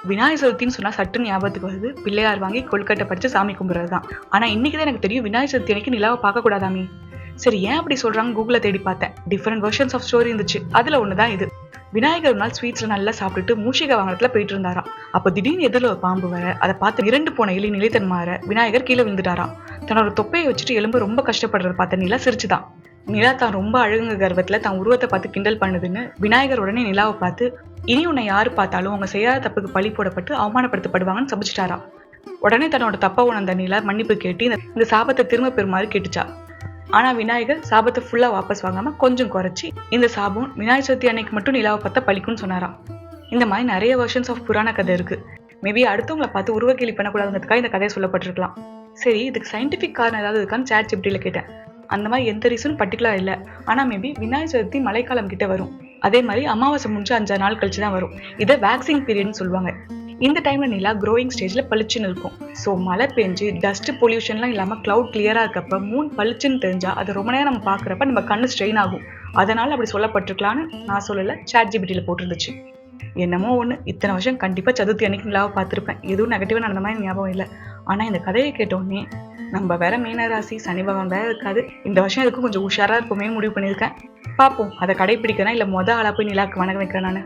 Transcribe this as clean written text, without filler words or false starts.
விநாயகர் சதுர்த்தின்னு சொன்னா சட்டுன்னு ஞாபகத்துக்கு வருது பிள்ளையார் வாங்கி கொழுக்கட்டை படிச்சு சாமி கும்பிடுறது தான். ஆனா இன்னைக்குதான் எனக்கு தெரியும் விநாயகர் சதுர்த்தி அன்னைக்கு நிலாவை பார்க்க கூடாதாமே. சரி ஏன் அப்படி சொல்றாங்க கூகுள தேடி பார்த்தேன். டிஃபரெண்ட் வெர்ஷன்ஸ் ஆஃப் ஸ்டோரி இருந்துச்சு. அதுல ஒண்ணுதான் இது. விநாயகர் ஒரு நாள் ஸ்வீட்ஸ்ல நல்லா சாப்பிட்டுட்டு மூஷிக வாகனத்துல போயிட்டு இருந்தாராம். அப்ப திடீர்னு எதிரில் ஒரு பாம்பு வர அதை பார்த்து இரண்டு போன எலி நிலைத்தன் மாற விநாயகர் கீழே விழுந்துட்டாராம். தன்னோட தொப்பையை வச்சுட்டு எலும்பு ரொம்ப கஷ்டப்படுறத பார்த்த நிலா சிரிச்சுதான். நிலா தான் ரொம்ப அழகுங்க கர்வத்துல தான் உருவத்தை பார்த்து கிண்டல் பண்ணுதுன்னு விநாயகர் உடனே நிலாவை பார்த்து இனி உன்னை யாரு பார்த்தாலும் அவங்க செய்யாத தப்புக்கு பழி போடப்பட்டு அவமானப்படுத்தப்படுவாங்கன்னு சபிச்சிட்டாராம். உடனே தன்னோட தப்ப உணர்ந்த நிலா மன்னிப்பு கேட்டு இந்த சாபத்தை திரும்ப பெறுமாறு கேட்டுச்சா. ஆனா விநாயகர் சாபத்தை ஃபுல்லா வாபஸ் வாங்காம கொஞ்சம் குறைச்சி இந்த சாபம் விநாயகர் சதுர்த்தி அன்னைக்கு மட்டும் நிலாவை பார்த்தா பழிக்கும்னு சொன்னாராம். இந்த மாதிரி நிறைய வெர்ஷன்ஸ் ஆஃப் புராண கதை இருக்கு. மேபி அடுத்தவங்களை பார்த்து உருவக்கேலி பண்ணக்கூடாதுங்கிறதுக்காக இந்த கதையை சொல்லப்பட்டிருக்கலாம். சரி இதுக்கு சயின்டிபிக் காரணம் ஏதாவது இருக்கான்னு சாட் ஜிபிடில கேட்டேன். அந்த மாதிரி எந்த ரீசனும் பர்டிகுலர் இல்லை. ஆனா மேபி விநாயகர் சதுர்த்தி மழைக்காலம் கிட்ட வரும். அதே மாதிரி அமாவாசை முடிஞ்சு 5 நாள் கழிச்சு தான் வரும். இதை வேக்சிங் பீரியட்னு சொல்லுவாங்க. இந்த டைம்ல நிலா க்ரோயிங் ஸ்டேஜ்ல பளிச்சுன்னு இருக்கும். ஸோ மழை பெஞ்சு டஸ்ட் பொல்யூஷன்லாம் இல்லாம கிளவுட் கிளியரா இருக்கப்ப மூன் பளிச்சுன்னு தெரிஞ்சா அதை ரொம்ப நேரம் நம்ம பாக்குறப்ப நம்ம கண்ணு ஸ்ட்ரெயின் ஆகும். அதனால அப்படி சொல்லப்பட்டிருக்கலான்னு நான் சொல்லல, சாட் ஜிபிடில போட்டிருந்துச்சு. என்னமோ ஒண்ணு, இத்தனை வருஷம் கண்டிப்பா சதுர்த்தி அன்னைக்கு நிலாவை பார்த்திருப்பேன். எதுவும் நெகட்டிவா நடந்த மாதிரி ஞாபகம் இல்லை. ஆனா இந்த கதையை கேட்டோடனே நம்ம வேற மீனராசி சனி பகவான் வேற இருக்காது, இந்த வருஷம் எதுக்கும் கொஞ்சம் உஷாரா இருப்போமே முடிவு பண்ணியிருக்கேன். பார்ப்போம் அதை கடைபிடிக்கிறேன் இல்ல ஆளா போய் நிலாக்கு வணக்கம் வைக்கிறேன் நானு.